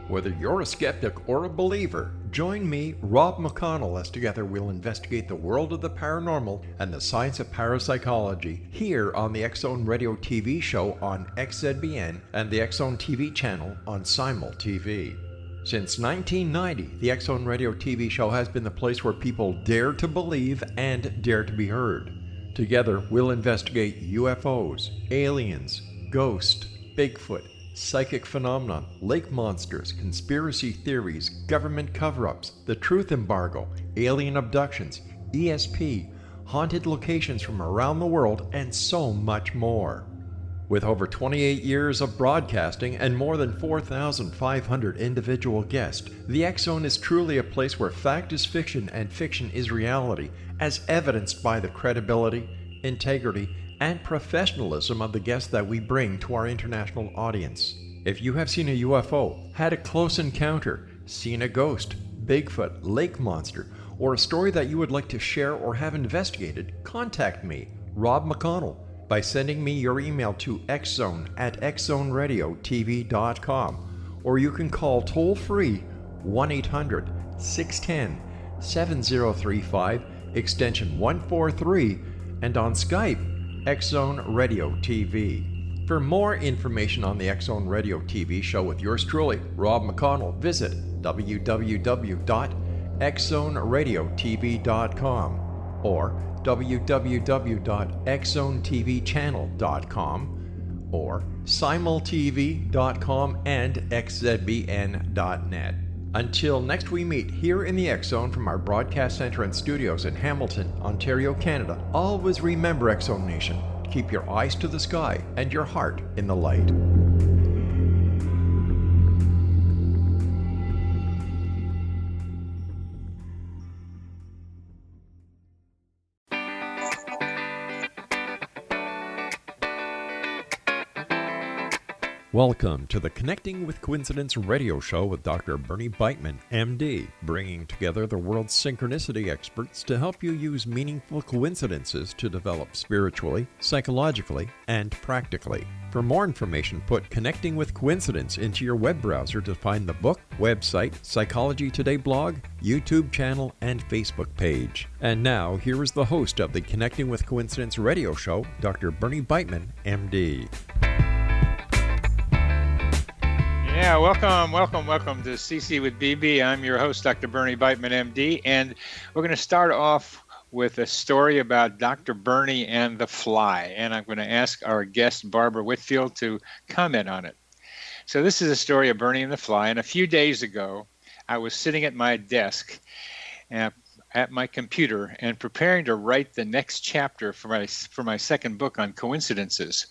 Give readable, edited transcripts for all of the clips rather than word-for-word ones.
Whether you're a skeptic or a believer, join me, Rob McConnell, as together we'll investigate the world of the paranormal and the science of parapsychology here on the X-Zone Radio TV show on XZBN and the X-Zone TV channel on Simul TV. Since 1990, the X-Zone Radio TV show has been the place where people dare to believe and dare to be heard. Together, we'll investigate UFOs, aliens, ghosts, Bigfoot, psychic phenomena, lake monsters, conspiracy theories, government cover-ups, the truth embargo, alien abductions, ESP, haunted locations from around the world, and so much more. With over 28 years of broadcasting and more than 4,500 individual guests, the X-Zone is truly a place where fact is fiction and fiction is reality, as evidenced by the credibility, integrity, and professionalism of the guests that we bring to our international audience. If you have seen a UFO, had a close encounter, seen a ghost, Bigfoot, lake monster, or a story that you would like to share or have investigated, contact me, Rob McConnell, by sending me your email to xzone@xzoneradiotv.com, or you can call toll-free 1-800-610-7035, extension 143, and on Skype, X-Zone Radio TV. For more information on the X-Zone Radio TV show with yours truly, Rob McConnell, visit www.xzoneradiotv.com or www.xzonetvchannel.com or simultv.com and xzbn.net. Until next we meet here in the X-Zone from our broadcast center and studios in Hamilton, Ontario, Canada, always remember, X-Zone Nation, keep your eyes to the sky and your heart in the light. Welcome to the Connecting with Coincidence radio show with Dr. Bernie Beitman, MD, bringing together the world's synchronicity experts to help you use meaningful coincidences to develop spiritually, psychologically, and practically. For more information, put Connecting with Coincidence into your web browser to find the book, website, Psychology Today blog, YouTube channel, and Facebook page. And now, here is the host of the Connecting with Coincidence radio show, Dr. Bernie Beitman, MD. Yeah, welcome to CC with BB. I'm your host, Dr. Bernie Beitman, MD, and we're going to start off with a story about Dr. Bernie and the fly, and I'm going to ask our guest, Barbara Whitfield, to comment on it. So this is a story of Bernie and the fly, and a few days ago, I was sitting at my desk at my computer and preparing to write the next chapter for my second book on coincidences.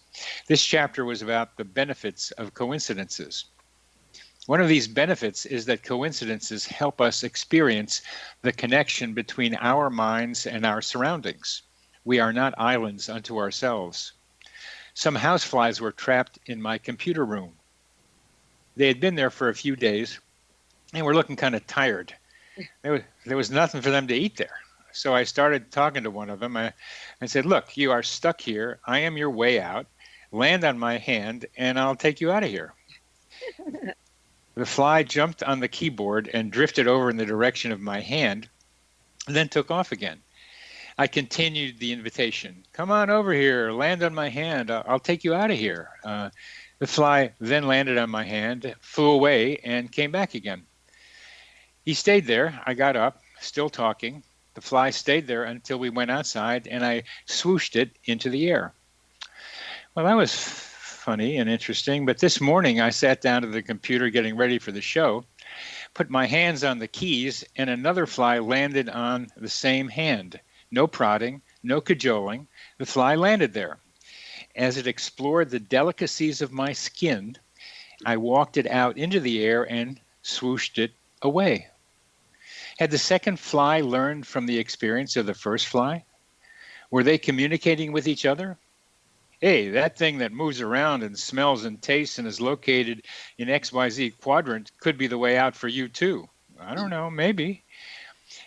This chapter was about the benefits of coincidences. One of these benefits is that coincidences help us experience the connection between our minds and our surroundings. We are not islands unto ourselves. Some houseflies were trapped in my computer room. They had been there for a few days and were looking kind of tired. There was nothing for them to eat there. So I started talking to one of them. I said, look, you are stuck here. I am your way out. Land on my hand and I'll take you out of here. The fly jumped on the keyboard and drifted over in the direction of my hand, and then took off again. I continued the invitation. Come on over here, land on my hand, I'll take you out of here. The fly then landed on my hand, flew away, and came back again. He stayed there. I got up, still talking. The fly stayed there until we went outside, and I swooshed it into the air. Well, that was funny and interesting, but this morning I sat down to the computer getting ready for the show, put my hands on the keys, and another fly landed on the same hand. No prodding, no cajoling. The fly landed there. As it explored the delicacies of my skin, I walked it out into the air and swooshed it away. Had the second fly learned from the experience of the first fly? Were they communicating with each other? Hey, that thing that moves around and smells and tastes and is located in XYZ quadrant could be the way out for you too. I don't know, maybe.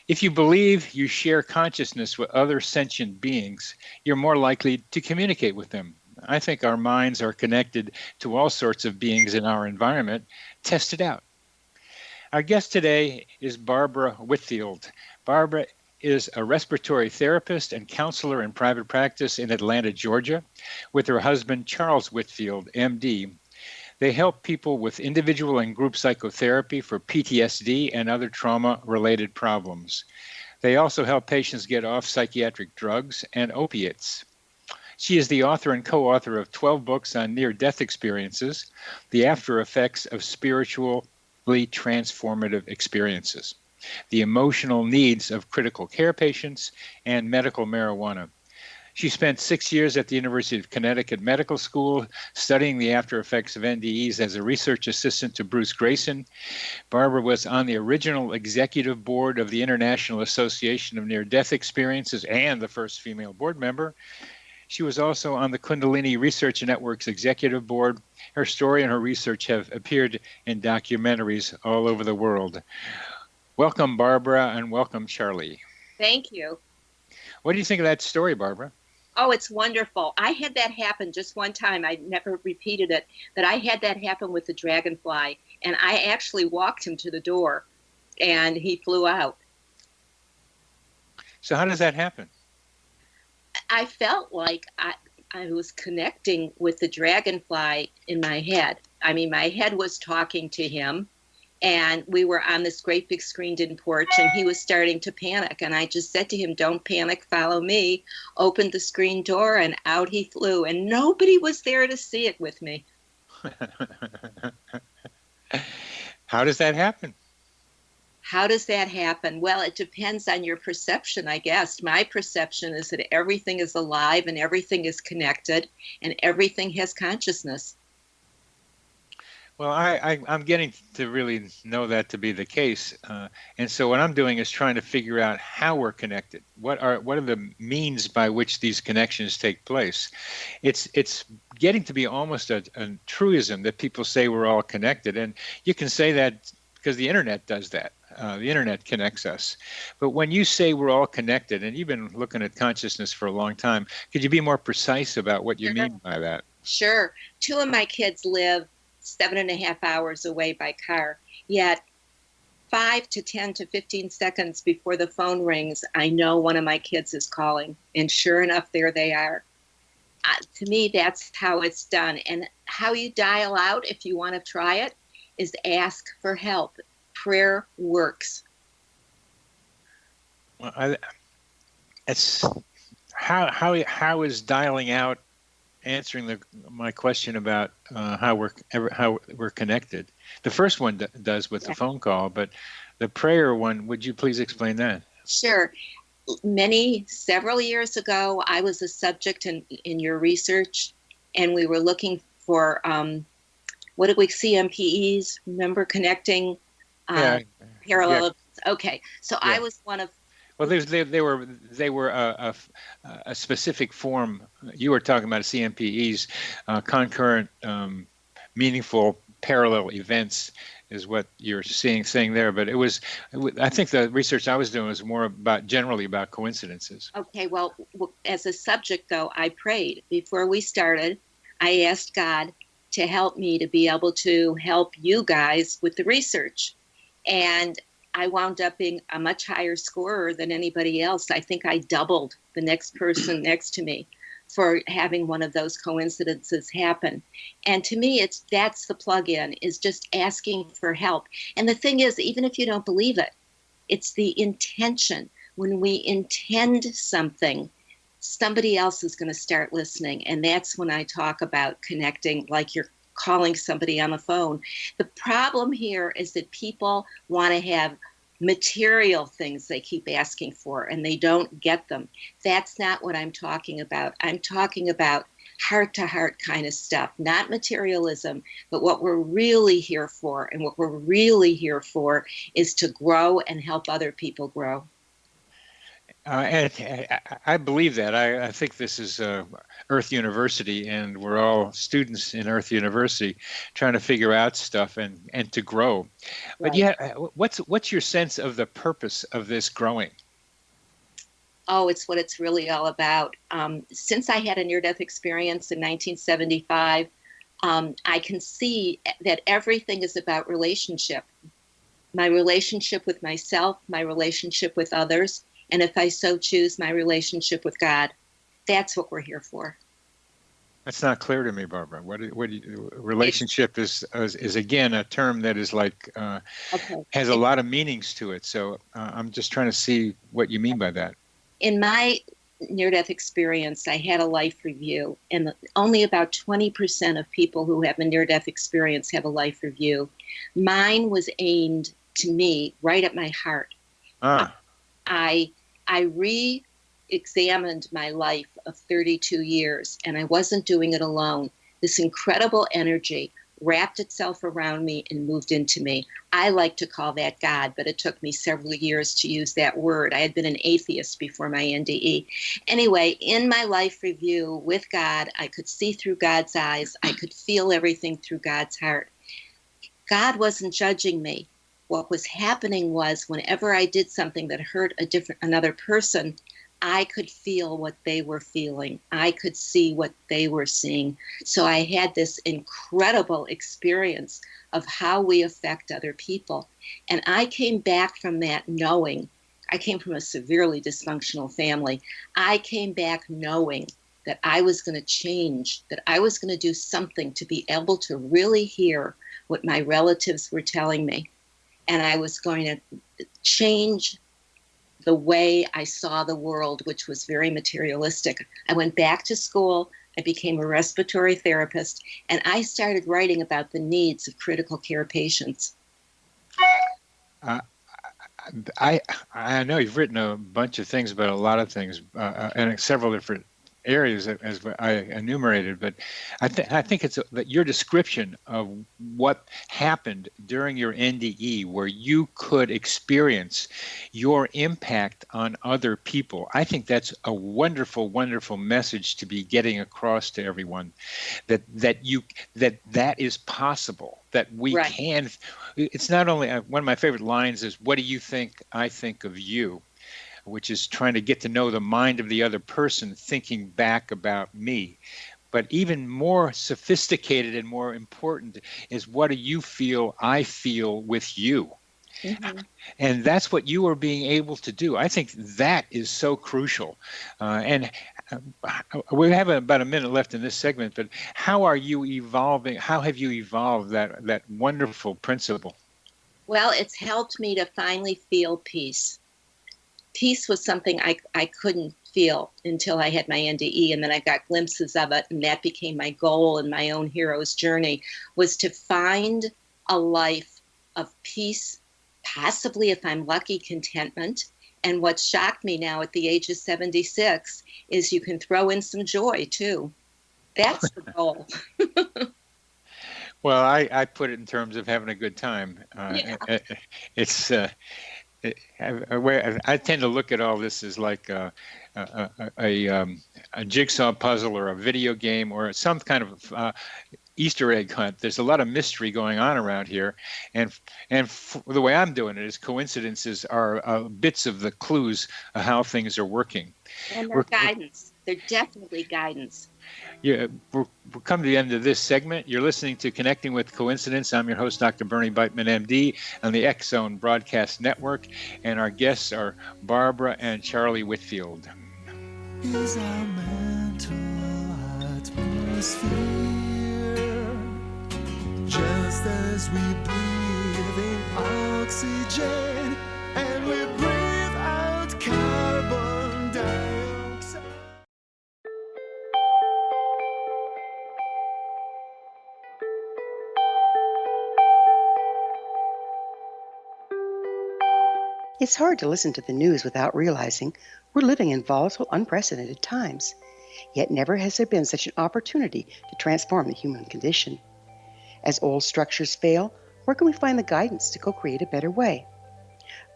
If you believe you share consciousness with other sentient beings, you're more likely to communicate with them. I think our minds are connected to all sorts of beings in our environment. Test it out. Our guest today is Barbara Whitfield. Barbara is a respiratory therapist and counselor in private practice in Atlanta, Georgia, with her husband, Charles Whitfield, MD. They help people with individual and group psychotherapy for PTSD and other trauma-related problems. They also help patients get off psychiatric drugs and opiates. She is the author and co-author of 12 books on near-death experiences, the after effects of spiritually transformative experiences, the emotional needs of critical care patients, and medical marijuana. She spent 6 years at the University of Connecticut Medical School studying the after effects of NDEs as a research assistant to Bruce Grayson. Barbara was on the original executive board of the International Association of Near-Death Experiences and the first female board member. She was also on the Kundalini Research Network's executive board. Her story and her research have appeared in documentaries all over the world. Welcome, Barbara, and welcome, Charlie. Thank you. What do you think of that story, Barbara? Oh, it's wonderful. I had that happen just one time. I never repeated it, but I had that happen with the dragonfly, and I actually walked him to the door, and he flew out. So how does that happen? I felt like I was connecting with the dragonfly in my head. I mean, my head was talking to him, and we were on this great big screened-in porch, and he was starting to panic. And I just said to him, "Don't panic, follow me." Opened the screen door, and out he flew. And nobody was there to see it with me. How does that happen? How does that happen? Well, it depends on your perception, I guess. My perception is that everything is alive and everything is connected and everything has consciousness. Well, I'm getting to really know that to be the case. And so what I'm doing is trying to figure out how we're connected. What are the means by which these connections take place? It's getting to be almost a truism that people say we're all connected. And you can say that because the internet does that. The internet connects us. But when you say we're all connected, and you've been looking at consciousness for a long time, could you be more precise about what you mean by that? Sure. 2 of my kids live 7.5 hours away by car, yet 5 to 10 to 15 seconds before the phone rings, I know one of my kids is calling, and sure enough, there they are. To me, that's how it's done. And how you dial out, if you want to try it, is ask for help. Prayer works. Well, it's how is dialing out answering my question about how we're connected. The first one does with the phone call, but the prayer one, would you please explain that? Sure. Several years ago, I was a subject in your research, and we were looking for what did we CMPEs? Remember connecting parallel? Yeah. Okay, so yeah. I was one of. Well, they were a specific form. You were talking about CMPEs, concurrent, meaningful parallel events is what you're saying there. But I think the research I was doing was more generally about coincidences. Okay, well, as a subject though, I prayed before we started. I asked God to help me to be able to help you guys with the research, and I wound up being a much higher scorer than anybody else. I think I doubled the next person next to me for having one of those coincidences happen. And to me, that's the plug-in, is just asking for help. And the thing is, even if you don't believe it, it's the intention. When we intend something, somebody else is going to start listening. And that's when I talk about connecting, like you're calling somebody on the phone. The problem here is that people want to have material things they keep asking for, and they don't get them. That's not what I'm talking about. I'm talking about heart-to-heart kind of stuff, not materialism, but what we're really here for. And what we're really here for is to grow and help other people grow. And I believe that. I think this is Earth University, and we're all students in Earth University trying to figure out stuff and to grow. Right. But yeah, what's your sense of the purpose of this growing? Oh, it's what it's really all about. Since I had a near-death experience in 1975, I can see that everything is about relationship. my relationship with myself, my relationship with others, and if I so choose, my relationship with God. That's what we're here for. That's not clear to me, Barbara. Relationship is again a term that is like Okay. has a lot of meanings to it. So I'm just trying to see what you mean by that. In my near-death experience, I had a life review, and only about 20% of people who have a near-death experience have a life review. Mine was aimed to me right at my heart. I re-examined my life of 32 years, and I wasn't doing it alone. This incredible energy wrapped itself around me and moved into me. I like to call that God, but it took me several years to use that word. I had been an atheist before my NDE. Anyway, in my life review with God, I could see through God's eyes. I could feel everything through God's heart. God wasn't judging me. What was happening was whenever I did something that hurt another person, I could feel what they were feeling. I could see what they were seeing. So I had this incredible experience of how we affect other people. And I came back from that knowing, I came from a severely dysfunctional family. I came back knowing that I was going to change, that I was going to do something to be able to really hear what my relatives were telling me. And I was going to change the way I saw the world, which was very materialistic. I went back to school, I became a respiratory therapist, and I started writing about the needs of critical care patients. I know you've written a bunch of things about a lot of things and several different areas as I enumerated, but I think it's that your description of what happened during your NDE, where you could experience your impact on other people. I think that's a wonderful, wonderful message to be getting across to everyone, that is possible, that we Right. can. It's not only one of my favorite lines is, "What do you think I think of you?" which is trying to get to know the mind of the other person, thinking back about me. But even more sophisticated and more important is, what do you feel I feel with you? Mm-hmm. And that's what you are being able to do. I think that is so crucial. And we have about a minute left in this segment, but how are you evolving? How have you evolved that wonderful principle? Well, it's helped me to finally feel peace. Peace was something I couldn't feel until I had my NDE, and then I got glimpses of it, and that became my goal in my own hero's journey, was to find a life of peace, possibly, if I'm lucky, contentment. And what shocked me now at the age of 76 is you can throw in some joy too. That's the goal. Well, I put it in terms of having a good time. It's I tend to look at all this as like a jigsaw puzzle or a video game or some kind of Easter egg hunt. There's a lot of mystery going on around here, and the way I'm doing it is coincidences are bits of the clues of how things are working. And they're guidance. They're definitely guidance. Yeah, we're coming to the end of this segment. You're listening to Connecting with Coincidence. I'm your host, Dr. Bernie Beitman, MD, on the X-Zone Broadcast Network, and our guests are Barbara and Charlie Whitfield. Is our mental atmosphere just as we breathe in oxygen and we breathe out carbon dioxide? It's hard to listen to the news without realizing we're living in volatile, unprecedented times. Yet never has there been such an opportunity to transform the human condition. As old structures fail, where can we find the guidance to co-create a better way?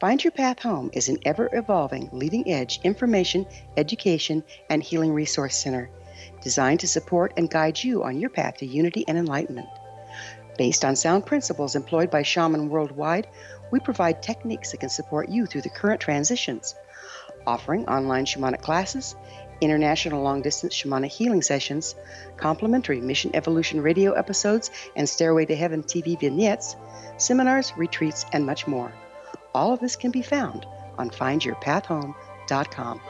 Find Your Path Home is an ever-evolving, leading-edge information, education, and healing resource center designed to support and guide you on your path to unity and enlightenment. Based on sound principles employed by shaman worldwide, we provide techniques that can support you through the current transitions, offering online shamanic classes, international long-distance shamanic healing sessions, complimentary Mission Evolution radio episodes and Stairway to Heaven TV vignettes, seminars, retreats, and much more. All of this can be found on findyourpathhome.com.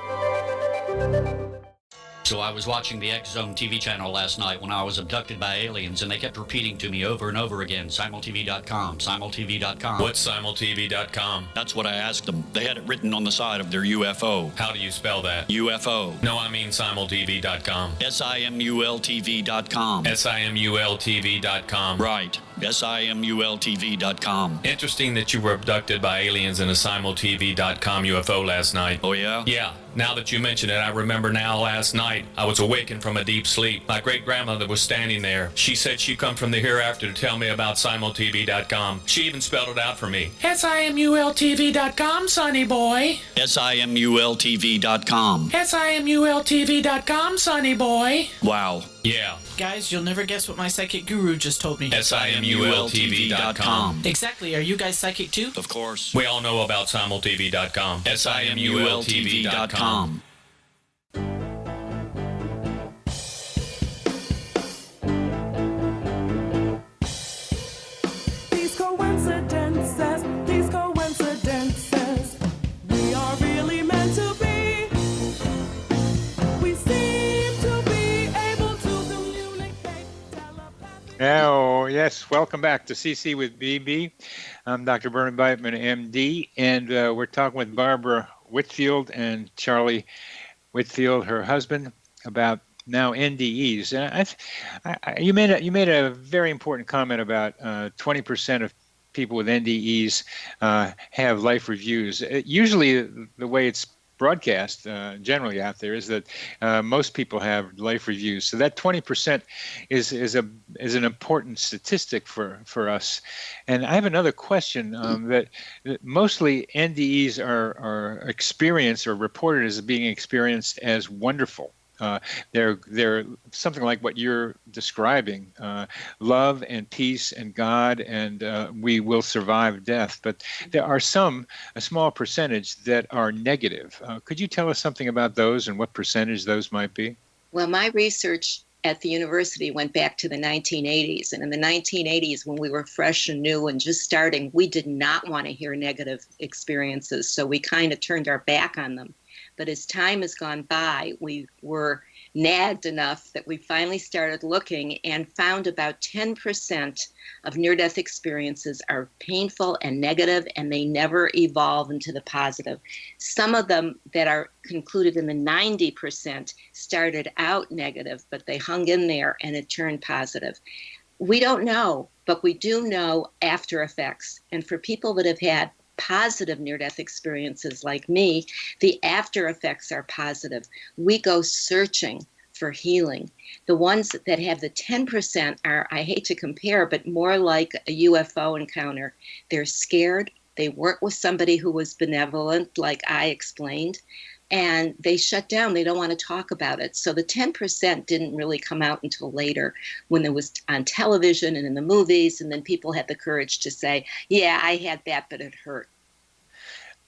So I was watching the X Zone TV channel last night when I was abducted by aliens, and they kept repeating to me over and over again, simultv.com, simultv.com. What's simultv.com? That's what I asked them. They had it written on the side of their UFO. How do you spell that? UFO. No, I mean simultv.com. simultv.com. simultv.com. Right. simultv.com. Interesting that you were abducted by aliens in a simultv.com UFO last night. Oh, yeah? Yeah. Now that you mention it, I remember now last night I was awakened from a deep sleep. My great-grandmother was standing there. She said she'd come from the hereafter to tell me about simultv.com. She even spelled it out for me. simultv.com, sonny boy. simultv.com. simultv.com, sonny boy. Wow. Yeah. Guys, you'll never guess what my psychic guru just told me. simultv.com. Exactly. Are you guys psychic too? Of course. We all know about simultv.com. simultv.com. These coincidences, we are really meant to be. We seem to be able to communicate telepathically. Oh, yes. Welcome back to CC with BB. I'm Dr. Bernie Beitman, MD, and we're talking with Barbara Whitfield and Charlie Whitfield, her husband, about now NDEs. And you made a very important comment about 20% of people with NDEs have life reviews. Usually, the way it's broadcast generally out there is that most people have life reviews. So that 20% is an important statistic for us. And I have another question that mostly NDEs are experienced or reported as being experienced as wonderful. They're something like what you're describing, love and peace and God, and we will survive death. But there are a small percentage that are negative. Could you tell us something about those and what percentage those might be? Well, my research at the university went back to the 1980s. And in the 1980s, when we were fresh and new and just starting, we did not want to hear negative experiences. So we kind of turned our back on them. But as time has gone by, we were nagged enough that we finally started looking and found about 10% of near-death experiences are painful and negative, and they never evolve into the positive. Some of them that are concluded in the 90% started out negative, but they hung in there and it turned positive. We don't know, but we do know after effects. And for people that have had positive near-death experiences like me, the after effects are positive. We go searching for healing. The ones that have the 10% are, I hate to compare, but more like a UFO encounter. They're scared. They work with somebody who was benevolent, like I explained, and they shut down. They don't want to talk about it. So the 10% didn't really come out until later, when it was on television and in the movies, and then people had the courage to say, yeah, I had that, but it hurt.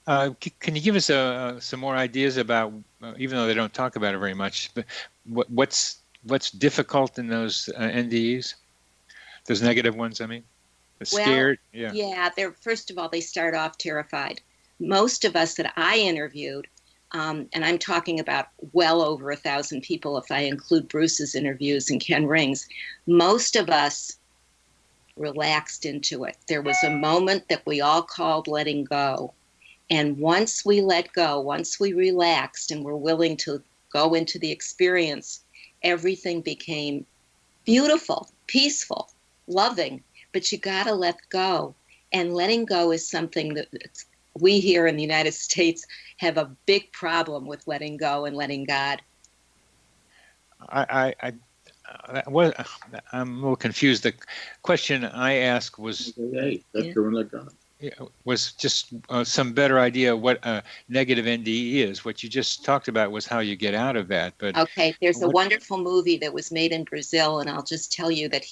Can you give us some more ideas about, even though they don't talk about it very much, but what's difficult in those NDEs? Those negative ones, I mean? The scared? Well, yeah, they're, first of all, they start off terrified. Most of us that I interviewed, and I'm talking about well over 1,000 people if I include Bruce's interviews and Ken Ring's, most of us relaxed into it. There was a moment that we all called letting go. And once we let go, once we relaxed and were willing to go into the experience, everything became beautiful, peaceful, loving. But you got to let go. And letting go is something that we here in the United States have a big problem with, letting go and letting God. I'm a little confused. The question I asked was, was just some better idea what a negative NDE is. What you just talked about was how you get out of that. But okay, there's a wonderful movie that was made in Brazil, and I'll just tell you that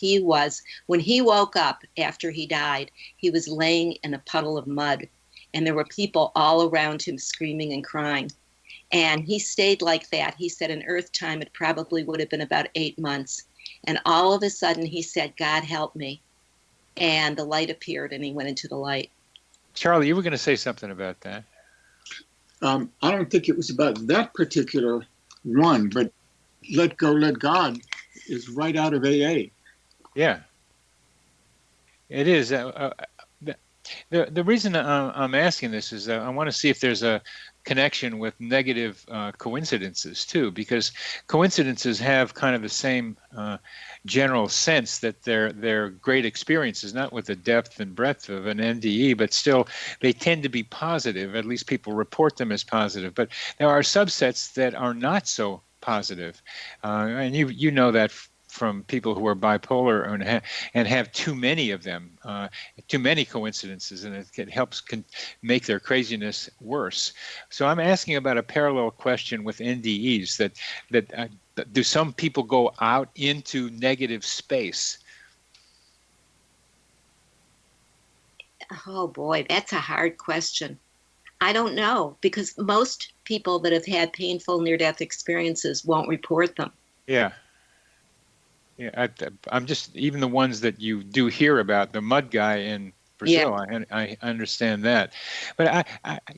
when he woke up after he died, he was laying in a puddle of mud, and there were people all around him screaming and crying. And he stayed like that. He said in Earth time, it probably would have been about 8 months. And all of a sudden he said, God help me. And the light appeared and he went into the light. Charlie, you were going to say something about that. I don't think it was about that particular one, but let go, let God is right out of AA. Yeah, it is. The reason I'm asking this is I want to see if there's a connection with negative coincidences too, because coincidences have kind of the same general sense that they're great experiences, not with the depth and breadth of an NDE, but still they tend to be positive. At least people report them as positive. But there are subsets that are not so positive, and you know that from people who are bipolar and have too many of them, too many coincidences, and it helps make their craziness worse. So I'm asking about a parallel question with NDEs, that do some people go out into negative space? Oh boy, that's a hard question. I don't know, because most people that have had painful near-death experiences won't report them. Yeah. Yeah, I'm just, even the ones that you do hear about, the mud guy in Brazil, yeah. I understand that. But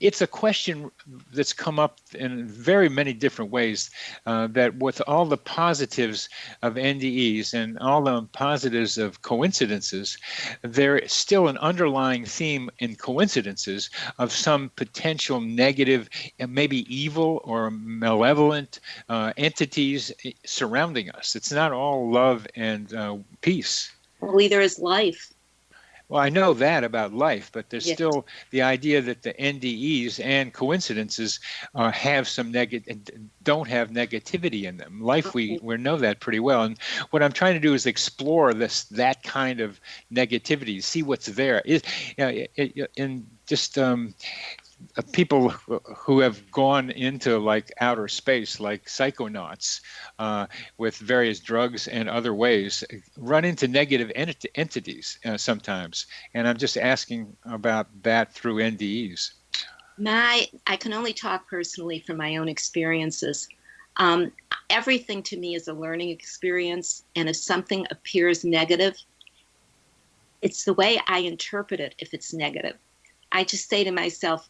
it's a question that's come up in very many different ways, that with all the positives of NDEs and all the positives of coincidences, there's still an underlying theme in coincidences of some potential negative, maybe evil or malevolent entities surrounding us. It's not all love and peace. Well, either is life. Well, I know that about life, but there's still the idea that the NDEs and coincidences have some don't have negativity in them. Life, we know that pretty well. And what I'm trying to do is explore that kind of negativity, see what's there. People who have gone into like outer space, like psychonauts, with various drugs and other ways, run into negative entities sometimes. And I'm just asking about that through NDEs. I can only talk personally from my own experiences. Everything to me is a learning experience. And if something appears negative, it's the way I interpret it if it's negative. I just say to myself,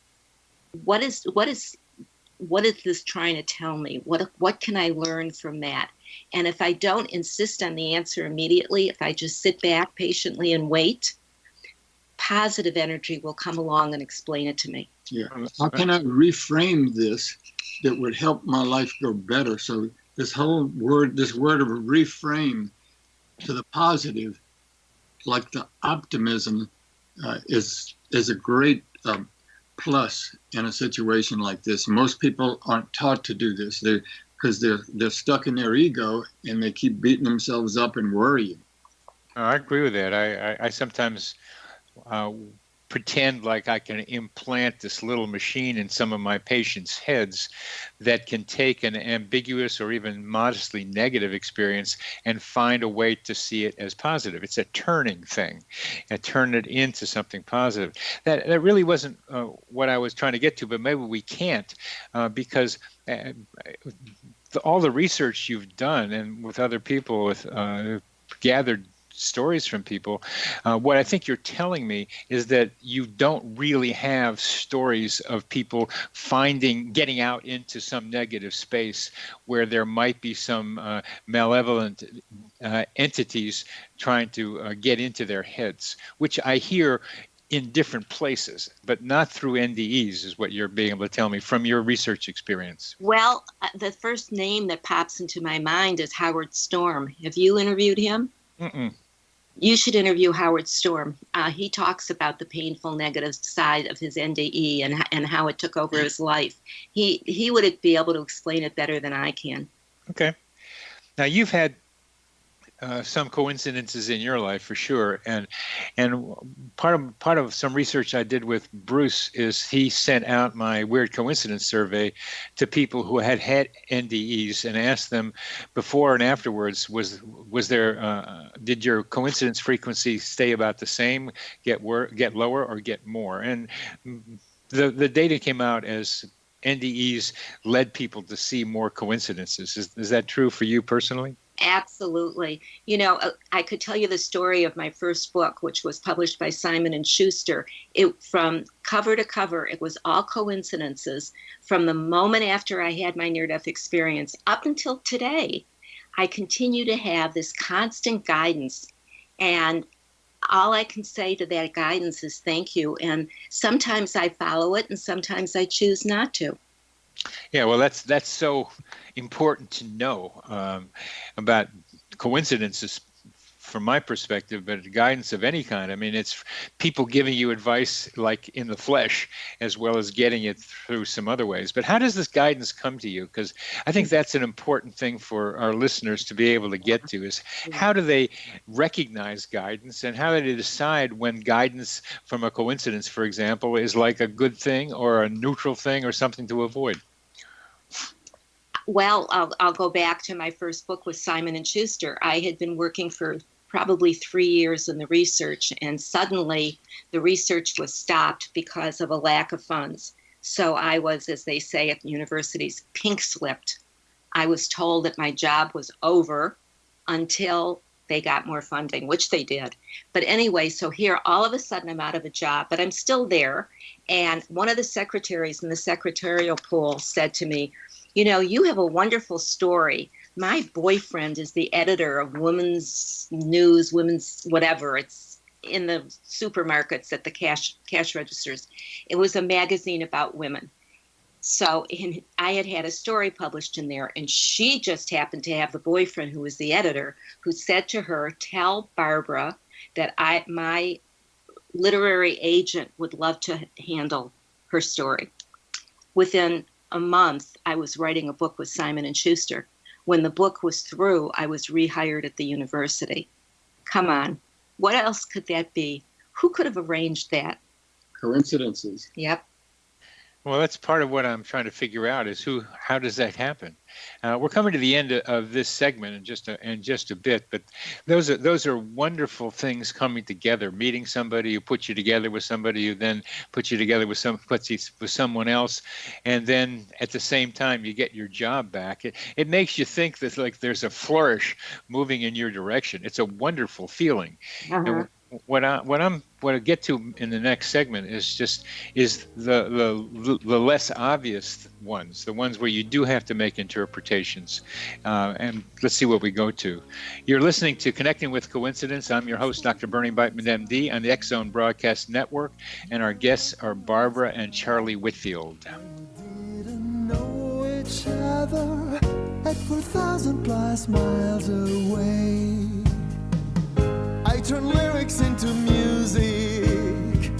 what is this trying to tell me? What can I learn from that? And if I don't insist on the answer immediately, if I just sit back patiently and wait, positive energy will come along and explain it to me. Yeah. How can I reframe this that would help my life go better? So this word of reframe to the positive, like the optimism, is a great plus in a situation like this. Most people aren't taught to do this because they're stuck in their ego and they keep beating themselves up and worrying. I agree with that. I sometimes pretend like I can implant this little machine in some of my patients' heads that can take an ambiguous or even modestly negative experience and find a way to see it as positive. It's a turning thing, and turn it into something positive. That really wasn't what I was trying to get to, but maybe we can't because all the research you've done and with other people, with gathered stories from people, what I think you're telling me is that you don't really have stories of people getting out into some negative space where there might be some malevolent entities trying to get into their heads, which I hear in different places, but not through NDEs, is what you're being able to tell me from your research experience. Well, the first name that pops into my mind is Howard Storm. Have you interviewed him? Mm-mm. You should interview Howard Storm. He talks about the painful negative side of his NDE and how it took over his life. He would be able to explain it better than I can. Okay. Now you've had some coincidences in your life for sure, and part of some research I did with Bruce is he sent out my weird coincidence survey to people who had NDEs and asked them before and afterwards, was there did your coincidence frequency stay about the same, get lower, or get more? And the data came out as NDEs led people to see more coincidences. Is that true for you personally? Absolutely. I could tell you the story of my first book, which was published by Simon & Schuster. From cover to cover, it was all coincidences. From the moment after I had my near-death experience up until today, I continue to have this constant guidance. And all I can say to that guidance is thank you. And sometimes I follow it and sometimes I choose not to. Yeah, well, that's so important to know about coincidences from my perspective, but guidance of any kind. I mean, it's people giving you advice like in the flesh, as well as getting it through some other ways. But how does this guidance come to you? Because I think that's an important thing for our listeners to be able to get to is how do they recognize guidance and how do they decide when guidance from a coincidence, for example, is like a good thing or a neutral thing or something to avoid? Well, I'll go back to my first book with Simon & Schuster. I had been working for probably 3 years in the research, and suddenly the research was stopped because of a lack of funds. So I was, as they say at the universities, pink slipped. I was told that my job was over until they got more funding, which they did. But anyway, so here, all of a sudden, I'm out of a job, but I'm still there. And one of the secretaries in the secretarial pool said to me, you have a wonderful story. My boyfriend is the editor of Women's News, Women's whatever. It's in the supermarkets at the cash registers. It was a magazine about women. So I had a story published in there, and she just happened to have the boyfriend who was the editor who said to her, tell Barbara that my literary agent would love to handle her story. Within a month, I was writing a book with Simon & Schuster. When the book was through, I was rehired at the university. Come on. What else could that be? Who could have arranged that? Coincidences. Yep. Well, that's part of what I'm trying to figure out is how does that happen? We're coming to the end of this segment in just a bit, but those are wonderful things coming together. Meeting somebody who puts you together with somebody who then puts you together with someone else, and then at the same time you get your job back. It makes you think that like there's a flourish moving in your direction. It's a wonderful feeling. Uh-huh. What I get to in the next segment is the less obvious ones, the ones where you do have to make interpretations, and let's see what we go to. You're listening to Connecting with Coincidence. I'm your host, Dr. Bernie Beitman, MD, on the X Zone Broadcast Network, and our guests are Barbara and Charlie Whitfield. We didn't know each other at 4,000 plus miles away. I turn lyrics into music.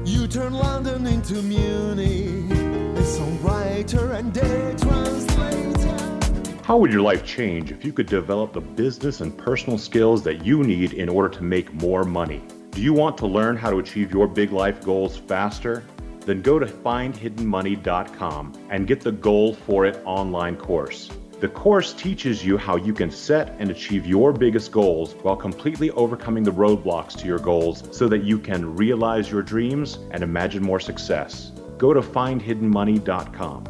You turn London into Munich. A songwriter and a translator. How would your life change if you could develop the business and personal skills that you need in order to make more money? Do you want to learn how to achieve your big life goals faster? Then go to findhiddenmoney.com and get the Goal for It online course. The course teaches you how you can set and achieve your biggest goals while completely overcoming the roadblocks to your goals so that you can realize your dreams and imagine more success. Go to findhiddenmoney.com.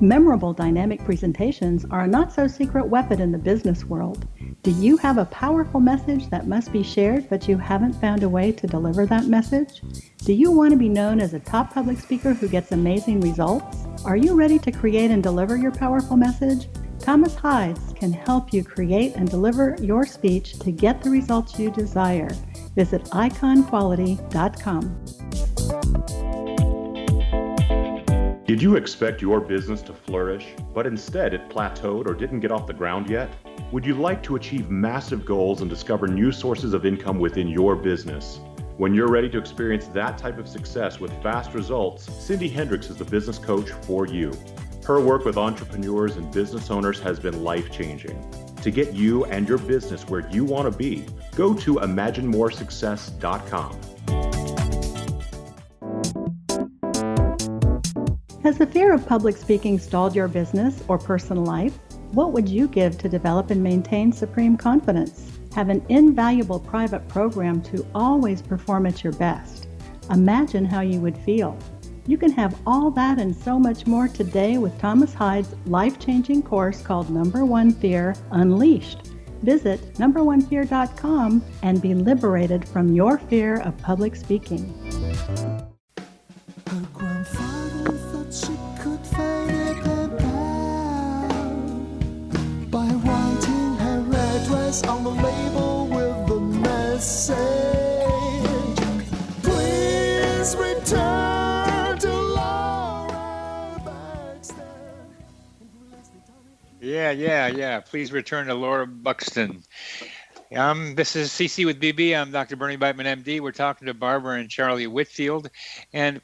Memorable dynamic presentations are a not-so-secret weapon in the business world. Do you have a powerful message that must be shared, but you haven't found a way to deliver that message? Do you want to be known as a top public speaker who gets amazing results? Are you ready to create and deliver your powerful message? Thomas Hides can help you create and deliver your speech to get the results you desire. Visit iconquality.com. Did you expect your business to flourish, but instead it plateaued or didn't get off the ground yet? Would you like to achieve massive goals and discover new sources of income within your business? When you're ready to experience that type of success with fast results, Cindy Hendricks is the business coach for you. Her work with entrepreneurs and business owners has been life-changing. To get you and your business where you want to be, go to imaginemoresuccess.com. Has the fear of public speaking stalled your business or personal life? What would you give to develop and maintain supreme confidence? Have an invaluable private program to always perform at your best. Imagine how you would feel. You can have all that and so much more today with Thomas Hyde's life-changing course called Number One Fear Unleashed. Visit numberonefear.com and be liberated from your fear of public speaking. Her grandfather thought she could find it out by writing her address on the label with the message, please return to Laura Baxter. Yeah. Please return to Laura Buxton. This is CC with BB. I'm Dr. Bernie Beitman, MD. We're talking to Barbara and Charlie Whitfield. And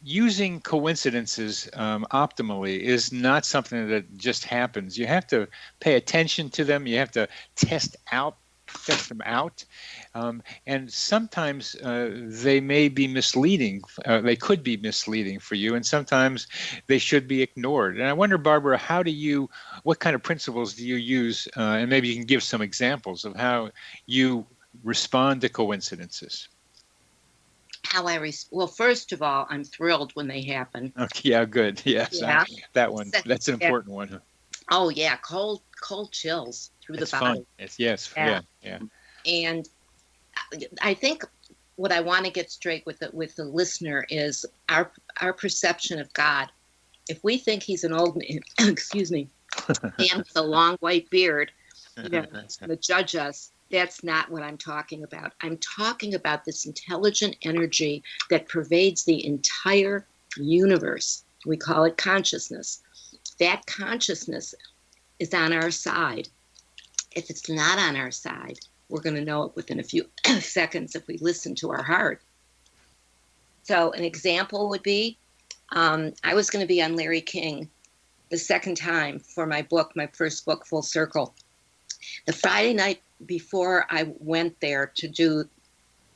using coincidences optimally is not something that just happens. You have to pay attention to them. You have to test them out. And sometimes they may be misleading. They could be misleading for you, and sometimes they should be ignored. And I wonder, Barbara, what kind of principles do you use? And maybe you can give some examples of how you respond to coincidences. Well, first of all, I'm thrilled when they happen. Okay, yeah, good. Yes, Yeah. That one. That's an important one. Oh yeah, cold chills through It's the body. fun. Yes. And I think what I want to get straight with the listener is our perception of God. If we think he's an old man, excuse me, man with a long white beard, he's going to judge us. That's not what I'm talking about. I'm talking about this intelligent energy that pervades the entire universe. We call it consciousness. That consciousness is on our side. If it's not on our side, we're going to know it within a few seconds if we listen to our heart. So an example would be, I was going to be on Larry King the second time for my first book, Full Circle. The Friday night before I went there to do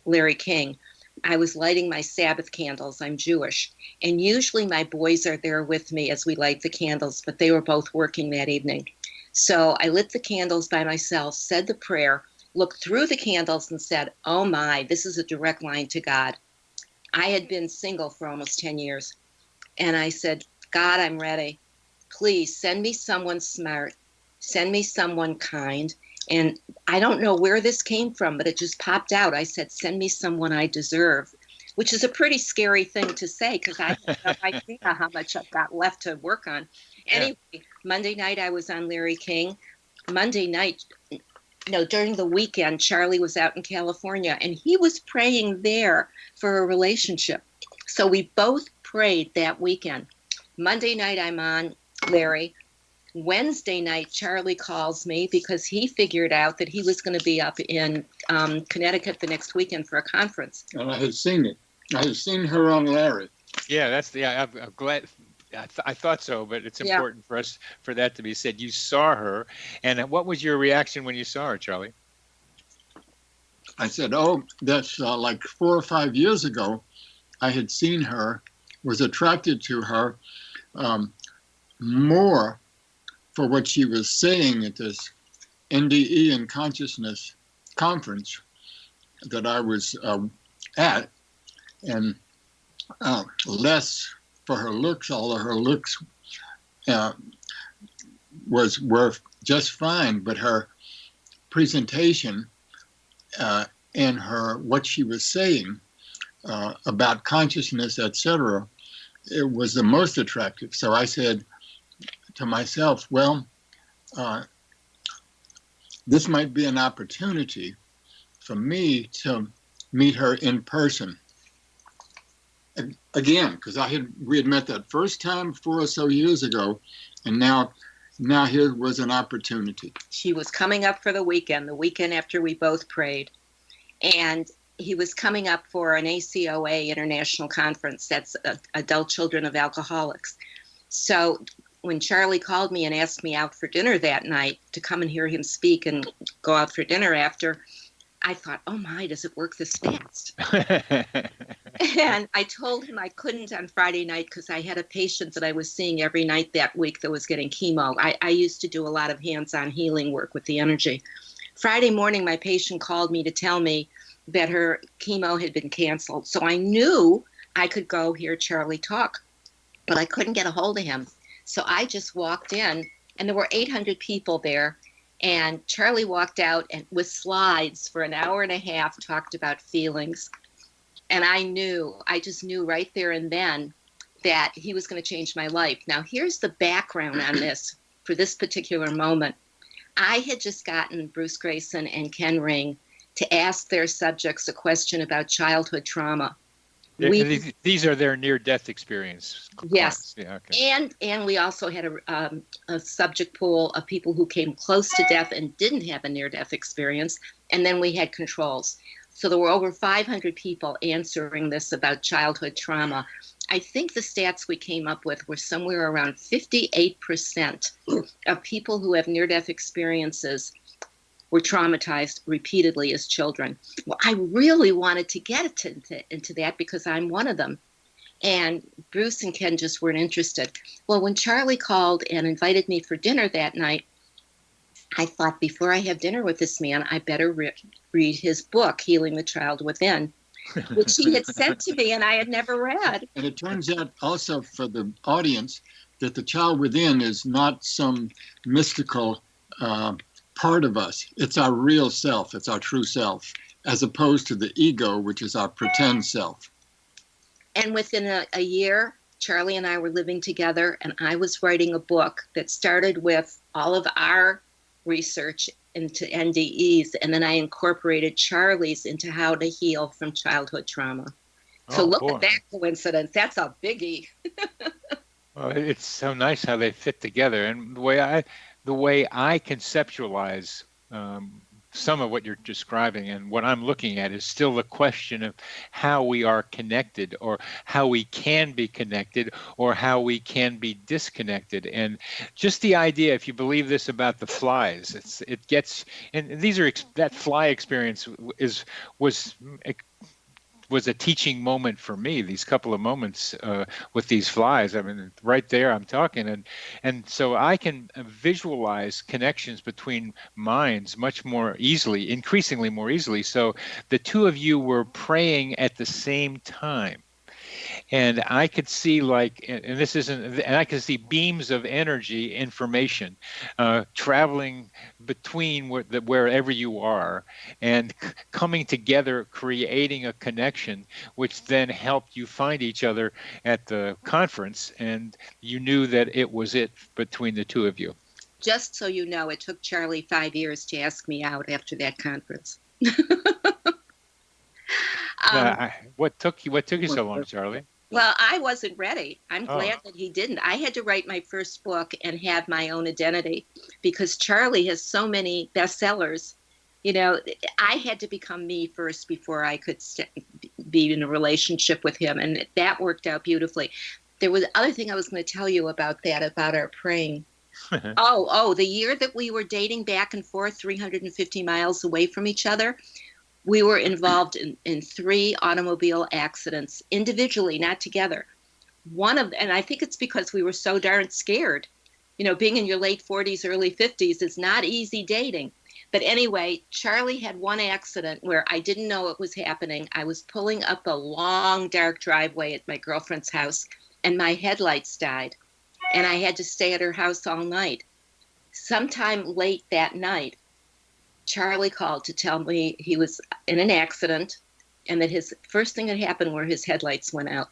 Larry King, I was lighting my Sabbath candles. I'm Jewish. And usually my boys are there with me as we light the candles, but they were both working that evening. So I lit the candles by myself, said the prayer, looked through the candles and said, oh my, this is a direct line to God. I had been single for almost 10 years. And I said, God, I'm ready. Please send me someone smart. Send me someone kind. And I don't know where this came from, but it just popped out. I said, send me someone I deserve, which is a pretty scary thing to say because I have no idea how much I've got left to work on. Anyway, Monday night I was on Larry King. Monday night, during the weekend, Charlie was out in California and he was praying there for a relationship. So we both prayed that weekend. Monday night I'm on Larry. Wednesday night, Charlie calls me because he figured out that he was going to be up in Connecticut the next weekend for a conference. And I had seen it. I had seen her on Larry. Yeah, I'm glad. I thought so, but it's important for that to be said. You saw her, and what was your reaction when you saw her, Charlie? I said, oh, that's like 4 or 5 years ago. I had seen her, was attracted to her more for what she was saying at this NDE and consciousness conference that I was at, and less for her looks, although her looks were just fine, but her presentation and what she was saying about consciousness, etc., it was the most attractive. So I said to myself, well, this might be an opportunity for me to meet her in person. Again, because we had met that first time 4 or so years ago, and now here was an opportunity. She was coming up for the weekend after we both prayed. And he was coming up for an ACOA international conference. That's adult children of alcoholics. So when Charlie called me and asked me out for dinner that night to come and hear him speak and go out for dinner after, I thought, oh my, does it work this fast? And I told him I couldn't on Friday night because I had a patient that I was seeing every night that week that was getting chemo. I used to do a lot of hands-on healing work with the energy. Friday morning, my patient called me to tell me that her chemo had been canceled. So I knew I could go hear Charlie talk, but I couldn't get a hold of him. So I just walked in, and there were 800 people there. And Charlie walked out and with slides for an hour and a half, talked about feelings. And I just knew right there and then that he was going to change my life. Now, here's the background on this for this particular moment. I had just gotten Bruce Grayson and Ken Ring to ask their subjects a question about childhood trauma. These are their near-death experience. Yes. Yeah, okay. And we also had a subject pool of people who came close to death and didn't have a near-death experience. And then we had controls. So there were over 500 people answering this about childhood trauma. I think the stats we came up with were somewhere around 58% of people who have near-death experiences were traumatized repeatedly as children. Well, I really wanted to get into that because I'm one of them. And Bruce and Ken just weren't interested. Well, when Charlie called and invited me for dinner that night, I thought, before I have dinner with this man, I better read his book, Healing the Child Within, which he had sent to me and I had never read. And it turns out also for the audience that the child within is not some mystical part of us. It's our real self. It's our true self, as opposed to the ego, which is our pretend self. And within a year, Charlie and I were living together, and I was writing a book that started with all of our research into NDEs, and then I incorporated Charlie's into how to heal from childhood trauma. So look at that coincidence. That's a biggie. Well, it's so nice how they fit together. And the way I conceptualize some of what you're describing and what I'm looking at is still the question of how we are connected, or how we can be connected, or how we can be disconnected. And just the idea, if you believe this about the flies, that fly experience was a teaching moment for me, these couple of moments with these flies. I mean, right there I'm talking, and so I can visualize connections between minds much more easily, increasingly more easily. So the two of you were praying at the same time. And I could see I could see beams of energy, information, traveling between wherever you are, and coming together, creating a connection, which then helped you find each other at the conference, and you knew that it was it between the two of you. Just so you know, it took Charlie 5 years to ask me out after that conference. What took you so long, Charlie? Well, I wasn't ready. I'm glad that he didn't. I had to write my first book and have my own identity because Charlie has so many bestsellers. You know, I had to become me first before I could be in a relationship with him, and that worked out beautifully. There was other thing I was going to tell you about our praying. The year that we were dating back and forth, 350 miles away from each other, we were involved in 3 automobile accidents individually, not together. And I think it's because we were so darn scared. You know, being in your late 40s, early 50s is not easy dating. But anyway, Charlie had one accident where I didn't know it was happening. I was pulling up a long, dark driveway at my girlfriend's house, and my headlights died. And I had to stay at her house all night. Sometime late that night, Charlie called to tell me he was in an accident and that his first thing that happened were his headlights went out.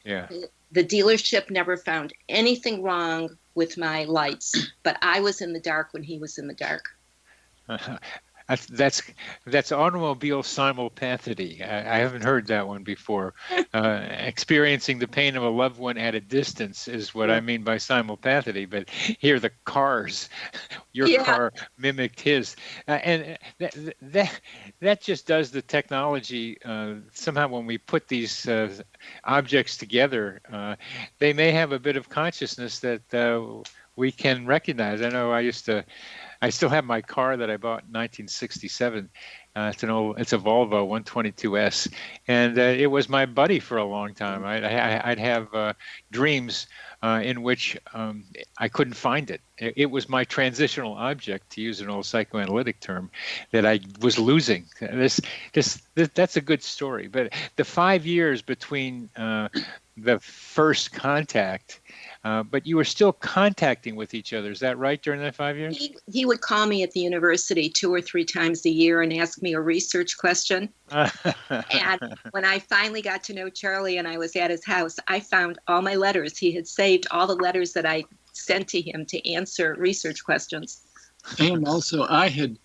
Yeah. The dealership never found anything wrong with my lights, but I was in the dark when he was in the dark. That's automobile simulpathity. I haven't heard that one before. Experiencing the pain of a loved one at a distance is what I mean by simulpathity. But here, the cars, your car mimicked his, and that just does the technology. Somehow, when we put these objects together, they may have a bit of consciousness that we can recognize. I know I used to I still have my car that I bought in 1967. It's a Volvo 122S, and it was my buddy for a long time. I'd have dreams in which I couldn't find it. It was my transitional object, to use an old psychoanalytic term, that I was losing. That's a good story. But the 5 years between the first contact, but you were still contacting with each other. Is that right, during that 5 years? He would call me at the university 2 or 3 times a year and ask me a research question. And when I finally got to know Charlie and I was at his house, I found all my letters. He had saved all the letters that I sent to him to answer research questions. And also, I had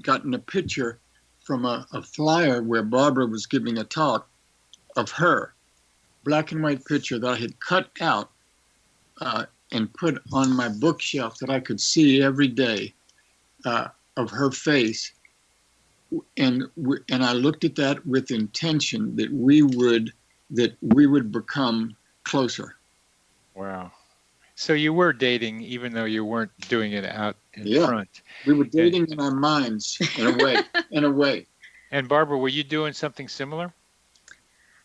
gotten a picture from a flyer where Barbara was giving a talk of her, black and white picture that I had cut out and put on my bookshelf that I could see every day of her face. And I looked at that with intention that we would become closer. Wow. So you were dating, even though you weren't doing it out in front. We were dating in our minds, in a way. And Barbara, were you doing something similar?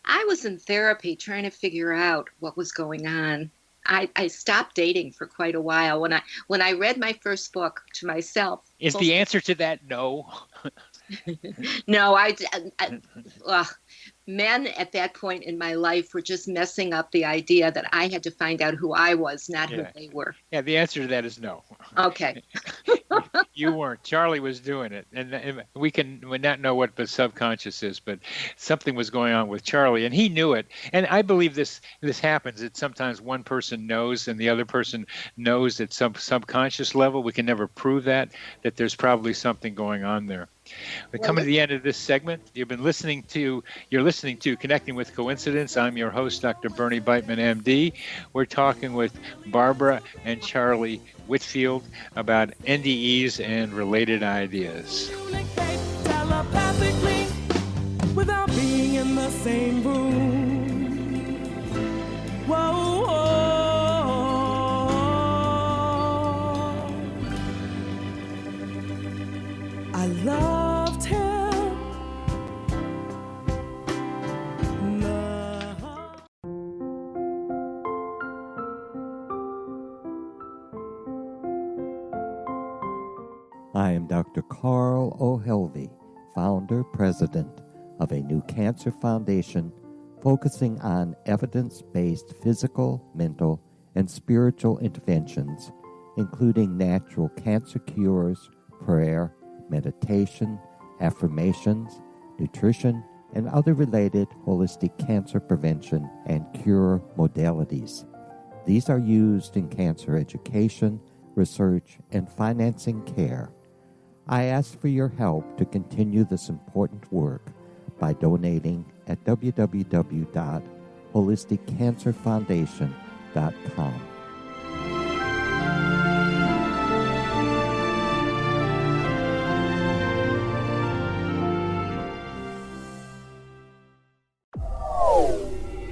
I was in therapy trying to figure out what was going on. I stopped dating for quite a while. When I read my first book to myself. Is the answer to that no? No, men at that point in my life were just messing up the idea that I had to find out who I was, not who they were. Yeah, the answer to that is no. Okay. You weren't. Charlie was doing it. And we not know what the subconscious is, but something was going on with Charlie, and he knew it. And I believe this happens, that sometimes one person knows and the other person knows at some subconscious level. We can never prove that there's probably something going on there. We're coming to the end of this segment. You're listening to Connecting with Coincidence. I'm your host, Dr. Bernie Beitman, MD. We're talking with Barbara and Charlie Whitfield about NDEs and related ideas. Communicate telepathically without being in the same room. Whoa, whoa. I loved him. I am Dr. Carl O'Helvey, founder, president of a new cancer foundation focusing on evidence-based physical, mental, and spiritual interventions, including natural cancer cures, prayer, meditation, affirmations, nutrition, and other related holistic cancer prevention and cure modalities. These are used in cancer education, research, and financing care. I ask for your help to continue this important work by donating at www.holisticcancerfoundation.com.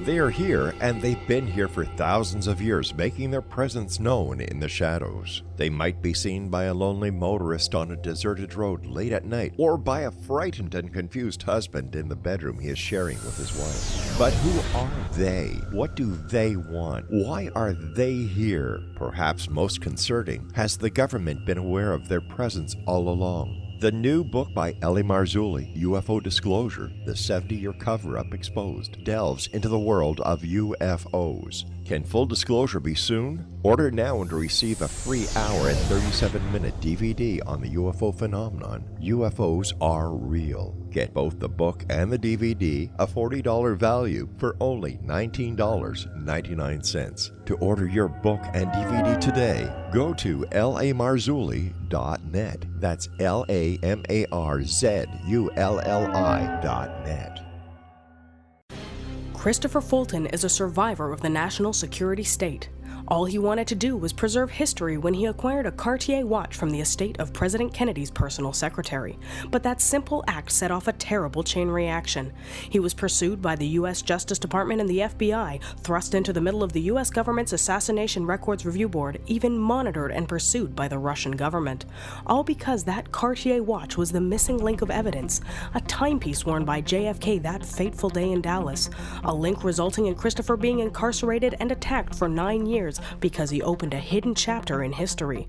They are here, and they've been here for thousands of years, making their presence known in the shadows. They might be seen by a lonely motorist on a deserted road late at night, or by a frightened and confused husband in the bedroom he is sharing with his wife. But who are they? What do they want? Why are they here? Perhaps most concerning, has the government been aware of their presence all along? The new book by Ellie Marzulli, UFO Disclosure, the 70-year cover-up exposed, delves into the world of UFOs. Can full disclosure be soon? Order now and receive a free hour and 37-minute DVD on the UFO phenomenon. UFOs are real. Get both the book and the DVD, a $40 value, for only $19.99. To order your book and DVD today, go to lamarzulli.net. That's LAMARZULLI.net. Christopher Fulton is a survivor of the national security state. All he wanted to do was preserve history when he acquired a Cartier watch from the estate of President Kennedy's personal secretary. But that simple act set off a terrible chain reaction. He was pursued by the U.S. Justice Department and the FBI, thrust into the middle of the U.S. government's Assassination Records Review Board, even monitored and pursued by the Russian government. All because that Cartier watch was the missing link of evidence, a timepiece worn by JFK that fateful day in Dallas, a link resulting in Christopher being incarcerated and attacked for 9 years because he opened a hidden chapter in history.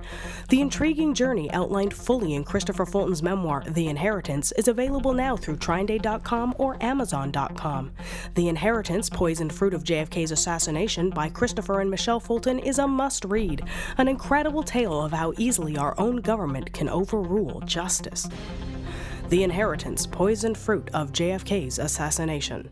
The intriguing journey outlined fully in Christopher Fulton's memoir, The Inheritance, is available now through TrineDay.com or Amazon.com. The Inheritance, Poisoned Fruit of JFK's Assassination by Christopher and Michelle Fulton is a must-read, an incredible tale of how easily our own government can overrule justice. The Inheritance, Poisoned Fruit of JFK's Assassination.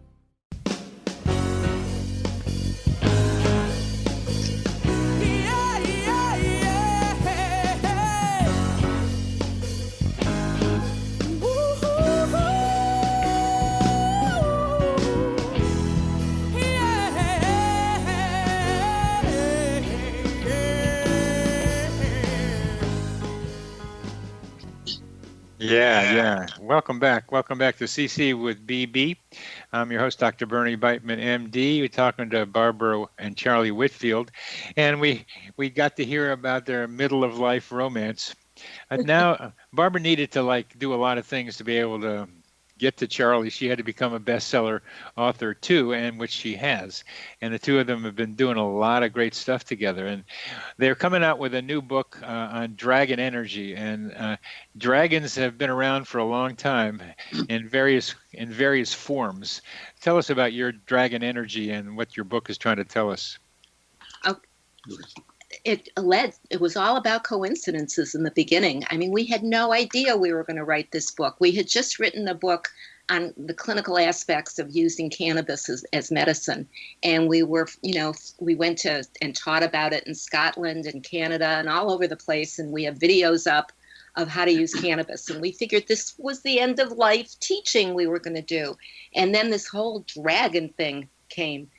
Yeah. Welcome back. Welcome back to CC with BB. I'm your host, Dr. Bernie Beitman, MD. We're talking to Barbara and Charlie Whitfield, and we got to hear about their middle of life romance. Now, Barbara needed to do a lot of things to be able to get to Charlie. She had to become a bestseller author too, and which she has. And the two of them have been doing a lot of great stuff together. And they're coming out with a new book on dragon energy. And dragons have been around for a long time in various forms. Tell us about your dragon energy and what your book is trying to tell us. It was all about coincidences in the beginning. I mean, we had no idea we were going to write this book. We had just written a book on the clinical aspects of using cannabis as medicine. And we went to and taught about it in Scotland and Canada and all over the place. And we have videos up of how to use cannabis. And we figured this was the end of life teaching we were going to do. And then this whole dragon thing came.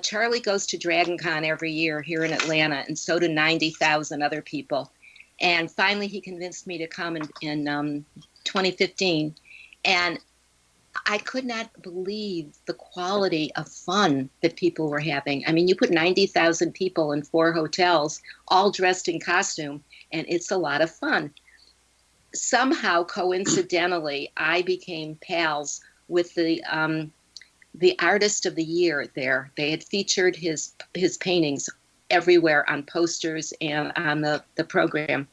Charlie goes to DragonCon every year here in Atlanta, and so do 90,000 other people. And finally, he convinced me to come in 2015. And I could not believe the quality of fun that people were having. I mean, you put 90,000 people in 4 hotels, all dressed in costume, and it's a lot of fun. Somehow, coincidentally, I became pals with the artist of the year there. They had featured his paintings everywhere on posters and on the program.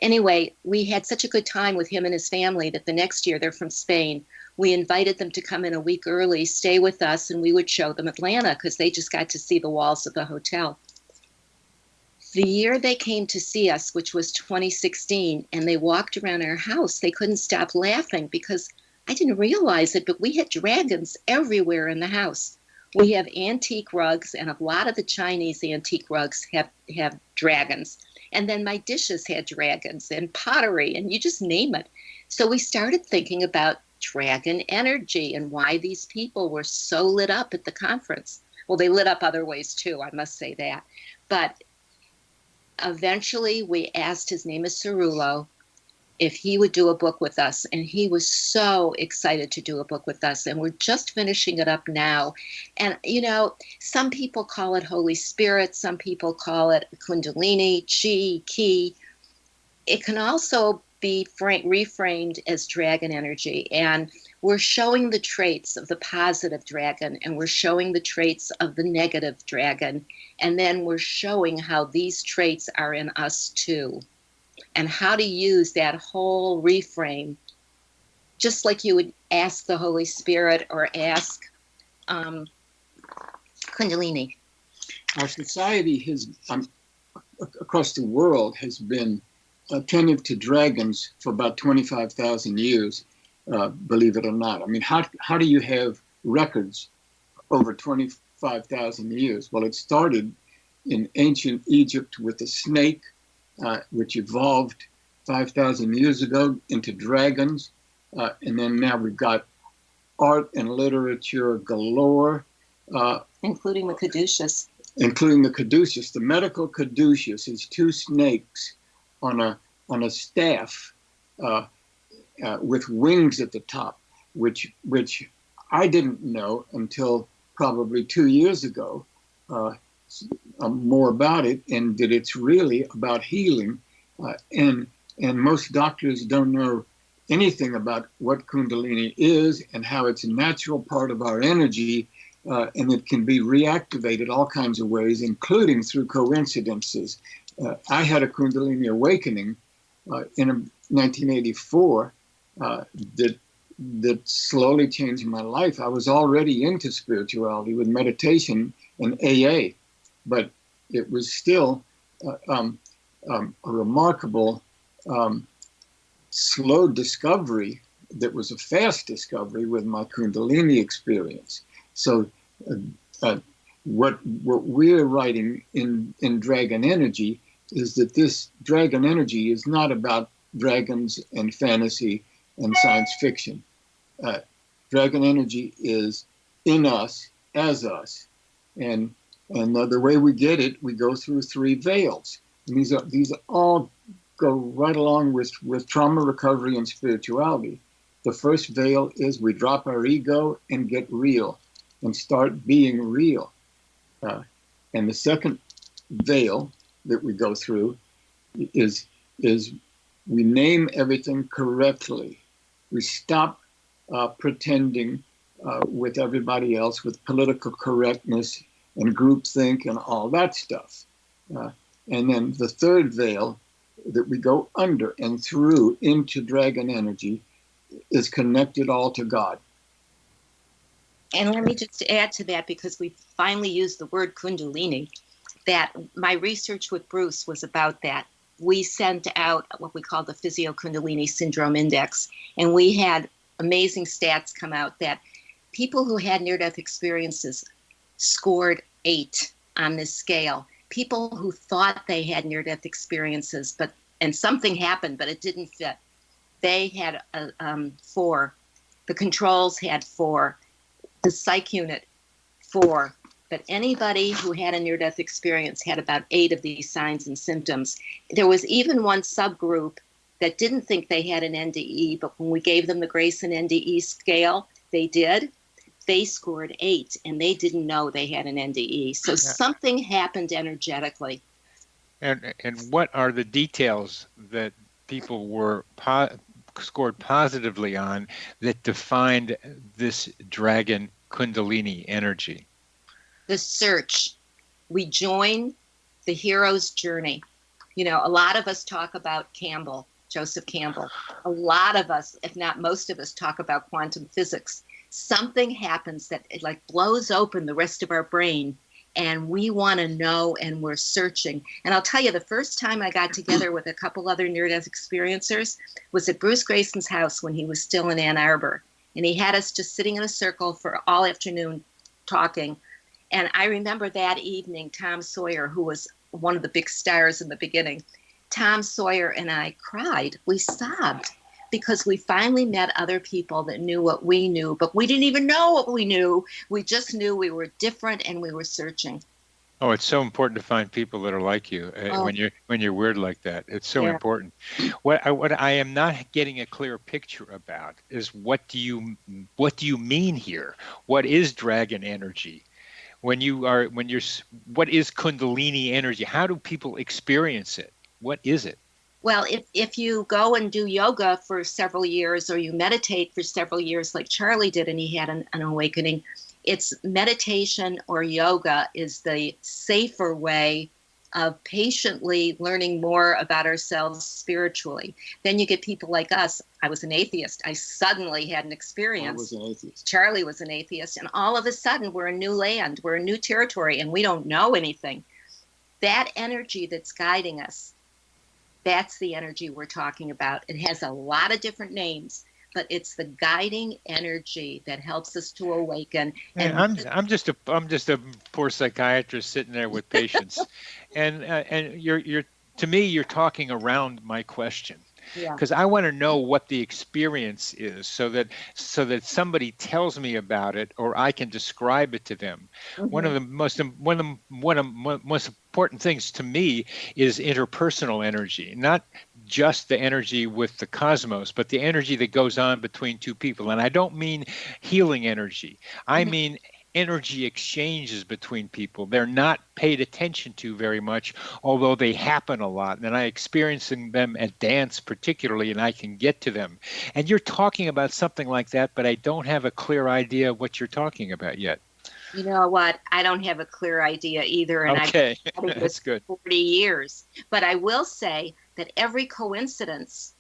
Anyway, we had such a good time with him and his family that the next year, they're from Spain, we invited them to come in a week early, stay with us, and we would show them Atlanta because they just got to see the walls of the hotel. The year they came to see us, which was 2016, and they walked around our house, they couldn't stop laughing because I didn't realize it, but we had dragons everywhere in the house. We have antique rugs, and a lot of the Chinese antique rugs have dragons. And then my dishes had dragons and pottery, and you just name it. So we started thinking about dragon energy and why these people were so lit up at the conference. Well, they lit up other ways too, I must say that. But eventually we asked, his name is Cerulo, if he would do a book with us. And he was so excited to do a book with us. And we're just finishing it up now. And, some people call it Holy Spirit. Some people call it Kundalini, Chi, Ki. It can also be reframed as dragon energy. And we're showing the traits of the positive dragon, and we're showing the traits of the negative dragon. And then we're showing how these traits are in us too, and how to use that whole reframe, just like you would ask the Holy Spirit or ask Kundalini. Our society has, across the world, has been attentive to dragons for about 25,000 years, believe it or not. I mean, how do you have records over 25,000 years? Well, it started in ancient Egypt with a snake, which evolved 5,000 years ago into dragons. And then now we've got art and literature galore. Including the caduceus. including the caduceus. The medical caduceus is two snakes on a staff with wings at the top, which I didn't know until probably 2 years ago, more about it, and that it's really about healing. And most doctors don't know anything about what Kundalini is and how it's a natural part of our energy, and it can be reactivated all kinds of ways, including through coincidences. I had a Kundalini awakening in 1984 that slowly changed my life. I was already into spirituality with meditation and AA, but it was still a remarkable slow discovery that was a fast discovery with my Kundalini experience. So what we're writing in Dragon Energy is that this dragon energy is not about dragons and fantasy and science fiction. Dragon energy is in us, as us, and the way we get it, we go through 3 veils. And these all go right along with trauma recovery and spirituality. The first veil is we drop our ego and get real and start being real. And the second veil that we go through is we name everything correctly. We stop pretending with everybody else with political correctness and groupthink and all that stuff. And then the third veil that we go under and through into dragon energy is connected all to God. And let me just add to that, because we finally used the word Kundalini, that my research with Bruce was about that. We sent out what we call the Physio Kundalini Syndrome Index, and we had amazing stats come out that people who had near-death experiences scored 8 on this scale. People who thought they had near-death experiences, and something happened, but it didn't fit, they had 4. The controls had 4. The psych unit, 4. But anybody who had a near-death experience had about 8 of these signs and symptoms. There was even one subgroup that didn't think they had an NDE, but when we gave them the Grayson NDE scale, they did. They scored 8, and they didn't know they had an NDE. So something happened energetically. And what are the details that people were scored positively on that defined this dragon Kundalini energy? The search. We join the hero's journey. You know, a lot of us talk about Joseph Campbell. A lot of us, if not most of us, talk about quantum physics. Something happens that it like blows open the rest of our brain, and we want to know, and we're searching. And I'll tell you, the first time I got together with a couple other near-death experiencers was at Bruce Grayson's house when he was still in Ann Arbor. And he had us just sitting in a circle for all afternoon talking. And I remember that evening, Tom Sawyer, who was one of the big stars in the beginning, Tom Sawyer and I cried. We sobbed because we finally met other people that knew what we knew, but we didn't even know what we knew. We just knew we were different and we were searching. Oh, it's so important to find people that are like you when you're weird like that. It's so important. What I am not getting a clear picture about is what do you mean here? What is dragon energy? What is Kundalini energy? How do people experience it? What is it? Well, if you go and do yoga for several years, or you meditate for several years like Charlie did, and he had an awakening, it's meditation or yoga is the safer way of patiently learning more about ourselves spiritually. Then you get people like us. I was an atheist. I suddenly had an experience. I was an atheist. Charlie was an atheist. And all of a sudden, we're in new land. We're in new territory, and we don't know anything. That energy that's guiding us, that's the energy we're talking about. It has a lot of different names, but it's the guiding energy that helps us to awaken. And I'm just a poor psychiatrist sitting there with patients, and you're to me you're talking around my question. Yeah. because I want to know what the experience is, so that somebody tells me about it, or I can describe it to them. One of the most important things to me is interpersonal energy, not just the energy with the cosmos, but the energy that goes on between two people. And I don't mean healing energy. I mean energy exchanges between people. They're not paid attention to very much, although they happen a lot. And I experiencing them at dance particularly, and I can get to them. And you're talking about something like that, but I don't have a clear idea of what you're talking about yet. You know what? I don't have a clear idea either. And Okay, I've been that's good. 40 years. But I will say that every coincidence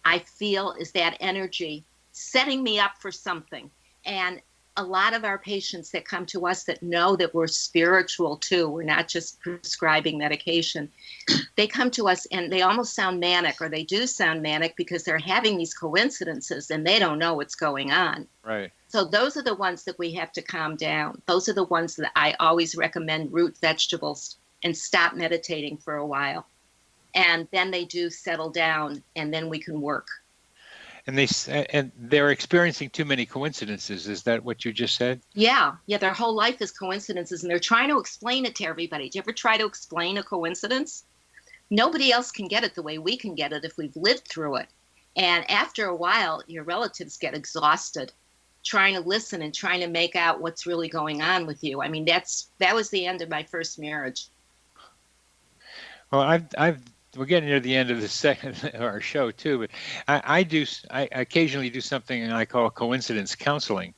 I feel is that energy setting me up for something. And a lot of our patients that come to us that know that we're spiritual too, we're not just prescribing medication, they come to us and they almost sound manic, or they do sound manic because they're having these coincidences and they don't know what's going on. Right. So those are the ones that we have to calm down. Those are the ones that I always recommend root vegetables and stop meditating for a while. And then they do settle down, and then we can work. And they're experiencing too many coincidences. Is that what you just said? Yeah. Their whole life is coincidences, and they're trying to explain it to everybody. Do you ever try to explain a coincidence? Nobody else can get it the way we can get it if we've lived through it. And after a while, your relatives get exhausted trying to listen and trying to make out what's really going on with you. I mean, that was the end of my first marriage. Well, we're getting near the end of the second of our show too, but I occasionally do something I call coincidence counseling,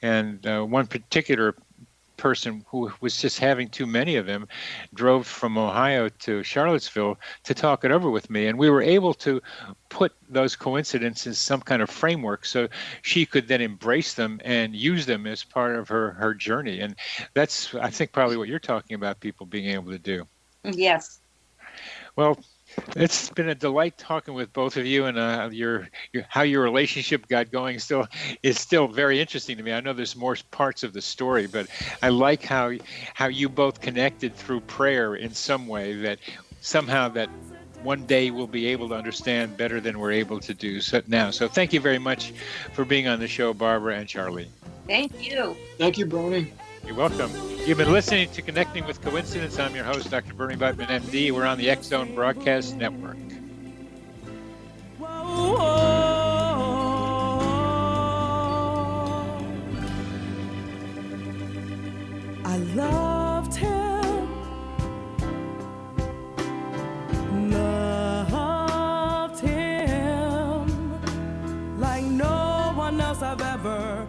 and one particular person who was just having too many of them drove from Ohio to Charlottesville to talk it over with me, and we were able to put those coincidences in some kind of framework so she could then embrace them and use them as part of her journey. And that's, I think, probably what you're talking about, people being able to do. Yes. Well, it's been a delight talking with both of you, and how your relationship got going is still very interesting to me. I know there's more parts of the story, but I like how you both connected through prayer in some way, that somehow that one day we'll be able to understand better than we're able to do now. So thank you very much for being on the show, Barbara and Charlie. Thank you. Thank you, Bernie. You're welcome. You've been listening to Connecting with Coincidence. I'm your host, Dr. Bernie Beitman, MD. We're on the X-Zone Broadcast Network. I loved him, like no one else I've ever.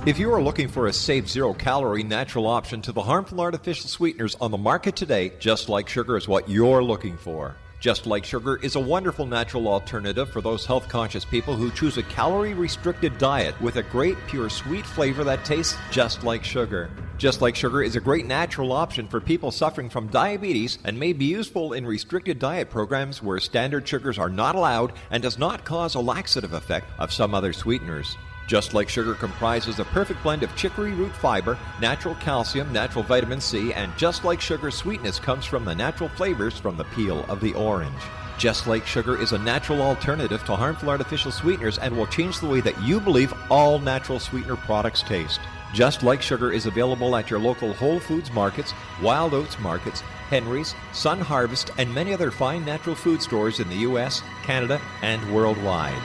If you are looking for a safe, zero-calorie, natural option to the harmful artificial sweeteners on the market today, Just Like Sugar is what you're looking for. Just Like Sugar is a wonderful natural alternative for those health-conscious people who choose a calorie-restricted diet with a great, pure, sweet flavor that tastes just like sugar. Just Like Sugar is a great natural option for people suffering from diabetes and may be useful in restricted diet programs where standard sugars are not allowed and does not cause a laxative effect of some other sweeteners. Just Like Sugar comprises a perfect blend of chicory root fiber, natural calcium, natural vitamin C, and Just Like Sugar's sweetness comes from the natural flavors from the peel of the orange. Just Like Sugar is a natural alternative to harmful artificial sweeteners and will change the way that you believe all natural sweetener products taste. Just Like Sugar is available at your local Whole Foods markets, Wild Oats markets, Henry's, Sun Harvest, and many other fine natural food stores in the U.S., Canada, and worldwide.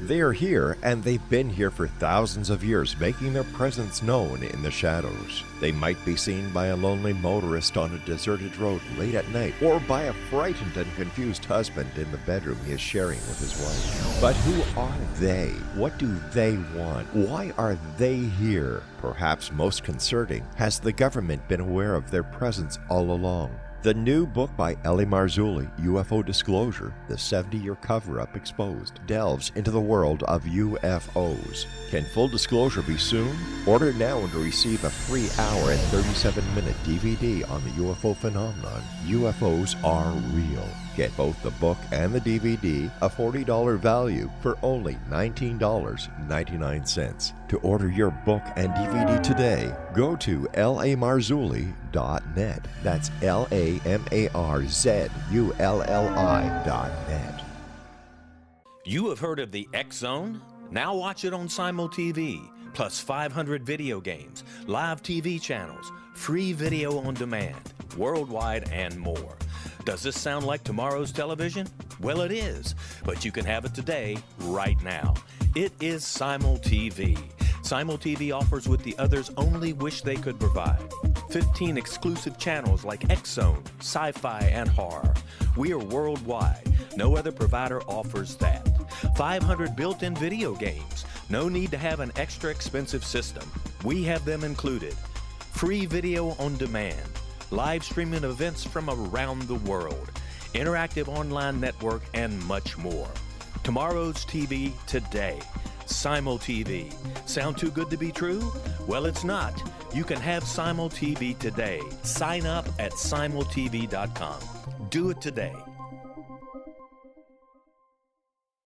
They are here, and they've been here for thousands of years, making their presence known in the shadows. They might be seen by a lonely motorist on a deserted road late at night, or by a frightened and confused husband in the bedroom he is sharing with his wife. But who are they? What do they want? Why are they here? Perhaps most concerning, has the government been aware of their presence all along? The new book by Ellie Marzulli, UFO Disclosure, the 70-year cover-up exposed, delves into the world of UFOs. Can full disclosure be soon? Order now and receive a free hour and 37-minute DVD on the UFO phenomenon. UFOs are real. Get both the book and the DVD, a $40 value, for only $19.99. To order your book and DVD today, go to lamarzulli.net. That's LAMARZULLI.net. You have heard of the X Zone? Now watch it on Simul TV, plus 500 video games, live TV channels, free video on demand, worldwide, and more. Does this sound like tomorrow's television? Well, it is, but you can have it today, right now. It is Simul TV. Simul TV offers what the others only wish they could provide. 15 exclusive channels like X Zone, sci-fi, and horror. We are worldwide. No other provider offers that. 500 built-in video games. No need to have an extra expensive system. We have them included. Free video on demand. Live streaming events from around the world. Interactive online network, and much more. Tomorrow's TV today. Simul TV. Sound too good to be true? Well, it's not. You can have Simul TV today. Sign up at simultv.com. Do it today.